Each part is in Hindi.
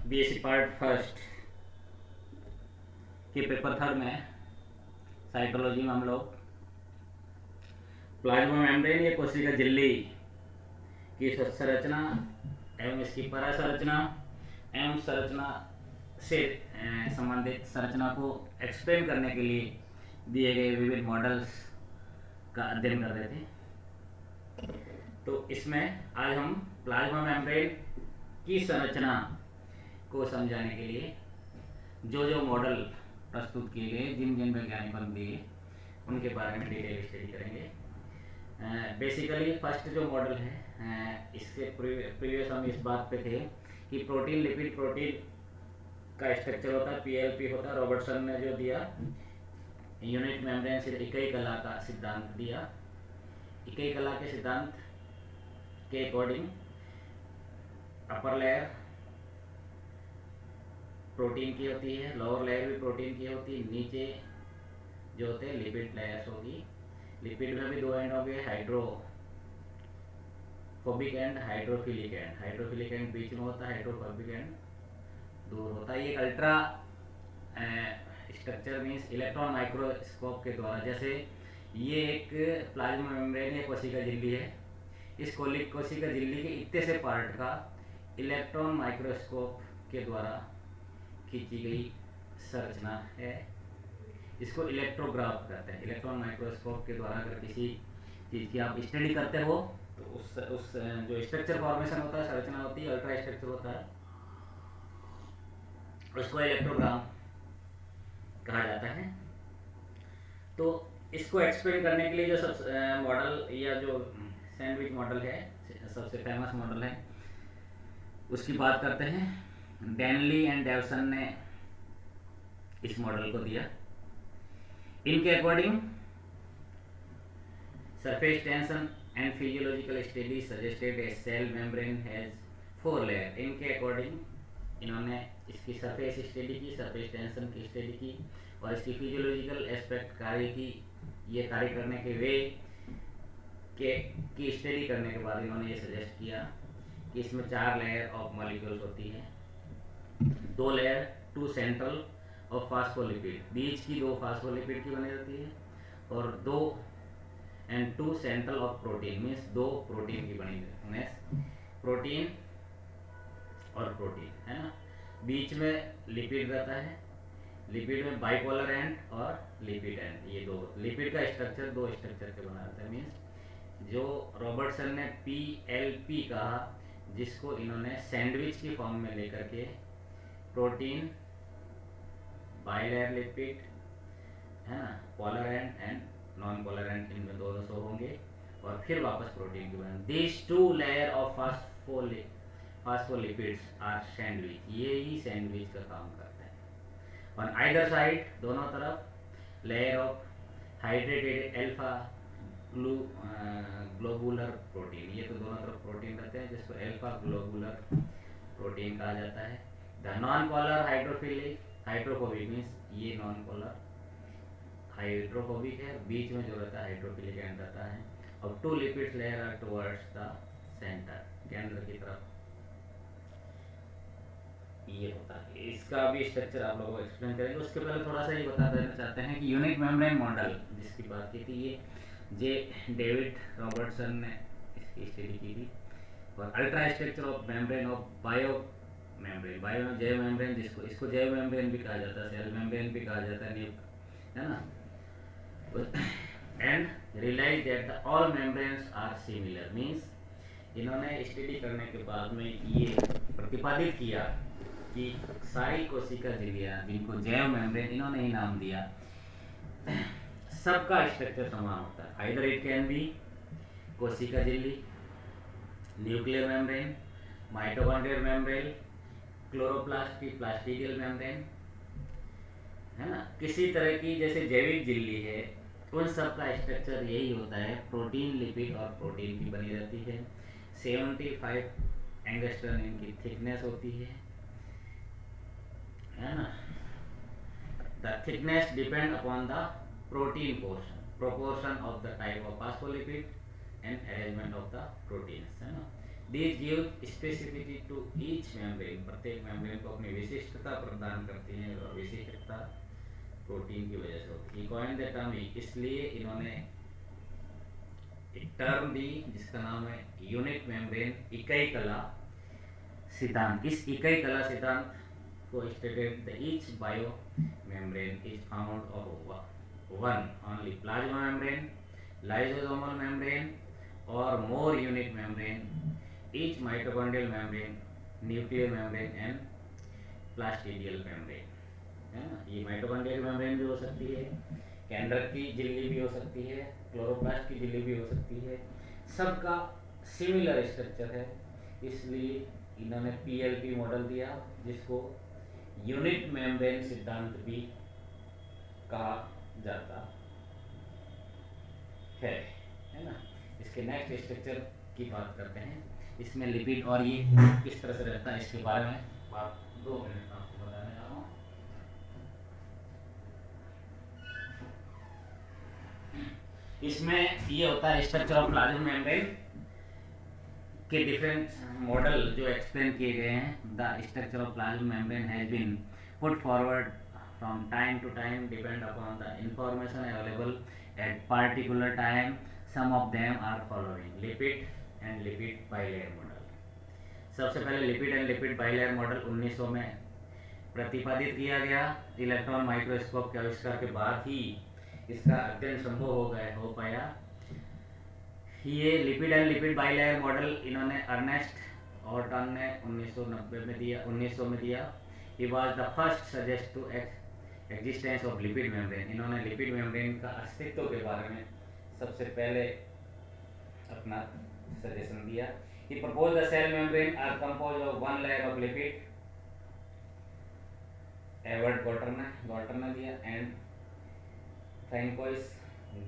बीएससी पार्ट फर्स्ट के पेपर थर्ड में साइटोलॉजी में हम लोग प्लाज्मा मेम्ब्रेन या कोशिका झिल्ली की संरचना एवं इसकी परासंरचना एवं संरचना से संबंधित संरचना को एक्सप्लेन करने के लिए दिए गए विविध मॉडल्स का अध्ययन कर रहे थे। तो इसमें आज हम प्लाज्मा मेम्ब्रेन की संरचना को समझाने के लिए जो जो मॉडल प्रस्तुत किए गए, जिन जिन वैज्ञानिकों ने दिए, उनके बारे में डिटेल स्टडी करेंगे। बेसिकली फर्स्ट जो मॉडल है, इससे प्रीवियस हम इस बात पे थे कि प्रोटीन लिपिड प्रोटीन का स्ट्रक्चर होता है, पीएलपी होता है। रॉबर्टसन ने जो दिया यूनिट मेम्ब्रेन से इकाई कला का सिद्धांत दिया। इकाई कला के सिद्धांत के अकॉर्डिंग अपर लेयर प्रोटीन की होती है, लोअर लेयर भी प्रोटीन की होती है, नीचे जो होते हैं लिपिड लेयर्स होगी। लिपिड में भी दो एंड होंगे, hydrophobic end hydrophilic end. Hydrophilic end बीच में होता है, हाइड्रोफोबिक एंड दूर होता है। ये ultra structure means electron microscope के द्वारा, जैसे ये एक प्लाज्मा मेम्ब्रेन या कोशिका झिल्ली है, इस कोशिका झिल्ली के इतने से पार्ट का इलेक्ट्रॉन माइक्रोस्कोप के द्वारा खींची गई संरचना है। इसको इलेक्ट्रोग्राफ कहते हैं। इलेक्ट्रॉन माइक्रोस्कोप के द्वारा अगर किसी चीज़ की आप स्टडी करते हो तो उस जो स्ट्रक्चर फॉर्मेशन होता है, संरचना होती है, अल्ट्रा स्ट्रक्चर होता है, उसको इलेक्ट्रोग्राम कहा जाता है। तो इसको एक्सप्लेन करने के लिए जो सब मॉडल या जो सैंडविच मॉडल है, सबसे फेमस मॉडल है, उसकी बात करते हैं। डेनली एंड डेवसन ने इस मॉडल को दिया। इनके according surface tension and physiological study suggested a cell membrane has 4 layer. इनके अकॉर्डिंग इन्होंने इसकी सरफेस स्टडी की, सरफेस टेंशन की स्टडी की और इसकी फिजियोलॉजिकल एस्पेक्ट कार्य की। ये कार्य करने के वे की स्टडी करने के बाद इन्होंने ये सजेस्ट किया कि इसमें 4 लेयर ऑफ मॉलिक्यूल्स होती हैं। 2 लेयर, 2 सेंट्रल ऑफ फास्फोलिपिड, बीच की 2 फास्फोलिपिड की बनी होती है, और 2 central of protein means 2 protein की बनी होती है। प्रोटीन और प्रोटीन है ना, बीच में लिपिड रहता है। लिपिड में बाइपोलर एंड और लिपिड एंड, ये दो लिपिड का स्ट्रक्चर 2 स्ट्रक्चर के बना रहता है। मीन्स जो रॉबर्टसन ने PLP कहा, जिसको इन्होंने सैंडविच की फॉर्म में लेकर के प्रोटीन, बाइलेयर लिपिड है ना, polar end non polar end, इनमें दोनों होंगे और फिर वापस प्रोटीन की बने। This 2 layer of phospholipids are sandwich. ये ही सैंडविच का काम करते हैं। ऑन आइदर साइड, दोनों तरफ, layer of hydrated alpha globular protein. ये तो दोनों तरफ प्रोटीन रहते हैं, जिसको अल्फा ग्लोबुलर प्रोटीन कहा जाता है। The non polar hydrophobic means ये नॉन पोलर हाइड्रोफोबिक है, बीच में जो रहता है हाइड्रोफिलिक एंड रहता है। और 2 lipid layer are towards the centre, केंद्र की तरफ ये होता है। इसका भी स्ट्रक्चर आप लोगों को एक्सप्लेन करेंगे। उसके पहले थोड़ा सा ये बता देना चाहते हैं कि यूनिट मेम्ब्रेन मॉडल जिसकी बात की थी, ये डेविड रॉबर्टसन ने इसकी स्टडी की थी। और ultra structure of membrane of bio membrane, जैव मेम्ब्रेन, जिसको इसको जैव मेम्ब्रेन भी कहा जाता है, सेल मेम्ब्रेन भी कहा जाता है ना। And realise that the all membranes are similar means, इन्होंने स्टडी करने के बाद में ये प्रतिपादित किया कि सारी कोशिका झिल्लियाँ, जिनको जैव मेम्ब्रेन इन्होंने ही नाम दिया, सबका स्ट्रक्चर समान होता है। आइदर इट कैन बी कोशिका झिल्ली, nuclear membrane, mitochondrial membrane, chloroplast की प्लास्टिकल मेम्ब्रेन है ना, किसी तरह की जैसे जैविक झिल्ली है, उन सब का स्ट्रक्चर यही होता है। प्रोटीन, लिपिड और प्रोटीन की बनी रहती है। 75 एंगस्ट्रम इनकी थिकनेस होती है ना। The thickness depend upon the protein proportion of the type of phospholipid and arrangement of the proteins है ना। These give specificity to each membrane. प्रत्येक मेम्ब्रेन को अपनी विशिष्टता प्रदान करती हैं और विशिष्टता प्रोटीन की वजह से होती है. कॉइन द टर्म, इसलिए इन्होंने एक टर्म दी जिसका नाम है यूनिट मेम्ब्रेन, इकाई कला सिद्धांत. इस इकाई कला सिद्धांत को stated the each bio membrane is found of one only plasma membrane, lysosomal membrane or more unit membrane, each mitochondrial membrane, nuclear membrane and plastidial membrane. है ना, ये माइटोकॉन्ड्रियल मेम्ब्रेन भी हो सकती है, केंद्रक की झिल्ली भी हो सकती है, क्लोरोप्लास्ट की झिल्ली भी हो सकती है. सबका सिमिलर स्ट्रक्चर है, इसलिए इन्होंने पीएलपी मॉडल दिया जिसको यूनिट मेम्ब्रेन सिद्धांत भी कहा जाता है ना. इसके नेक्स्ट स्ट्रक्चर की बात करते हैं. इसमें लिपिड और ये किस तरह से रहता है इसके बारे में बात 2 मिनट आपको बताने जा रहा हूँ. इसमें ये होता है स्ट्रक्चर ऑफ प्लाज्मा मेम्ब्रेन के डिफरेंट मॉडल जो एक्सप्लेन किए गए हैं. The structure of plasma membrane has been put forward from time to time depend upon the information available at particular time. Some of them are following: lipid and lipid bilayer model. सबसे पहले lipid and lipid bilayer model 1900 में प्रतिपादित किया गया. इलेक्ट्रॉन माइक्रोस्कोप के आविष्कार के बाद ही इसका अध्ययन संभव हो पाया. ये lipid and lipid bilayer model इन्होंने अर्नेस्ट ऑर्टन ने 1900 में दिया. He was the first suggest to existence of lipid membrane. इन्होंने लिपिड मेम्ब्रेन का अस्तित्व के बारे में सबसे पहले अपना सजेशन दिया. He proposed the cell membrane are composed of one layer of lipid. Evert Gorter ने दिया एंड फ्रैंकोइस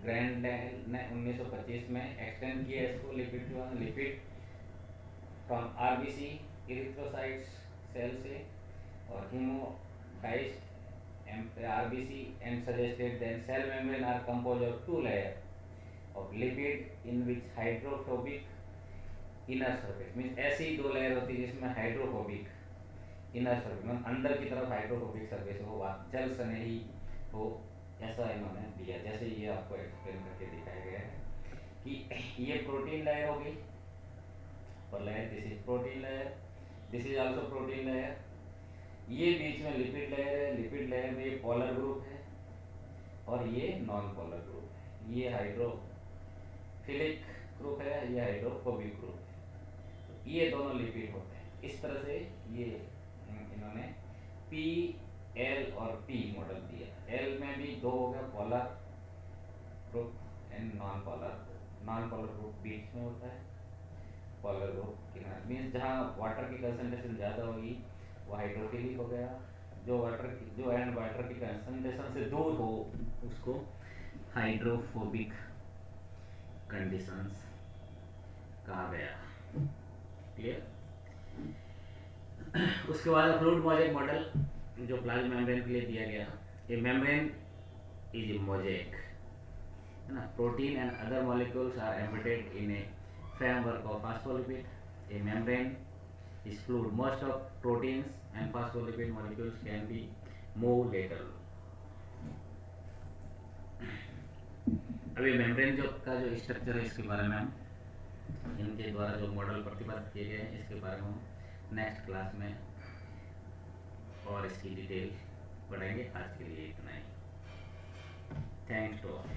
ग्रैंड ने 1925 में एक्सटेंड किया इसको. Lipid from RBC erythrocytes cell से और हीमोडाइस्ट RBC and suggested that cell membrane are composed of 2 layers of lipid in which hydrophobic inner surface means ऐसी 2 लेयर होती है जिसमें हाइड्रोफोबिक इनर सर्फेस अंदर की तरफ हाइड्रोफोबिक सर्फेस हो, जल स्नेही हो, ऐसा इन्होंने दिया. जैसे ये आपको एक्सप्लेन करके दिखाया गया है कि ये प्रोटीन लेयर होगी और layer this is protein layer, this is also protein layer. ये बीच में लिपिड लेयर है. लिपिड लेयर में ये पोलर ग्रुप है और ये नॉन पोलर ग्रुप है. ये हाइड्रोफिलिक ग्रुप है, ये हाइड्रोफोबिक ग्रुप है. तो ये दोनों लिपिड होते हैं. इस तरह से ये इन्होंने पी एल और पी मॉडल दिया. एल में भी 2 हो गया, polar group and non polar. Non polar group बीच में होता है, पोलर ग्रुप किनारे मीन्स जहाँ वाटर की कंसंट्रेशन ज़्यादा होगी वो हाइड्रोफिलिक हो गया. जो एंड वाटर की कंसंट्रेशन से दूर हो उसको हाइड्रोफोबिक कंडीशंस कहा गया. क्लियर. उसके बाद फ्लूइड मोज़ेक मॉडल जो प्लाज्मा मेम्ब्रेन के लिए दिया गया. ये मेम्ब्रेन इज ए मोज़ेक है ना. Protein and other molecules are embedded in a framework of phospholipid. A membrane is fluid. Most of proteins and phospholipid molecules can be moved laterally. अभी मेम्ब्रेन जो का जो स्ट्रक्चर है इसके बारे में हम इनके द्वारा जो मॉडल प्रतिपादित किए गए हैं इसके बारे में हम नेक्स्ट क्लास में और इसकी डिटेल पढ़ेंगे. आज के लिए इतना ही. Thanks to all.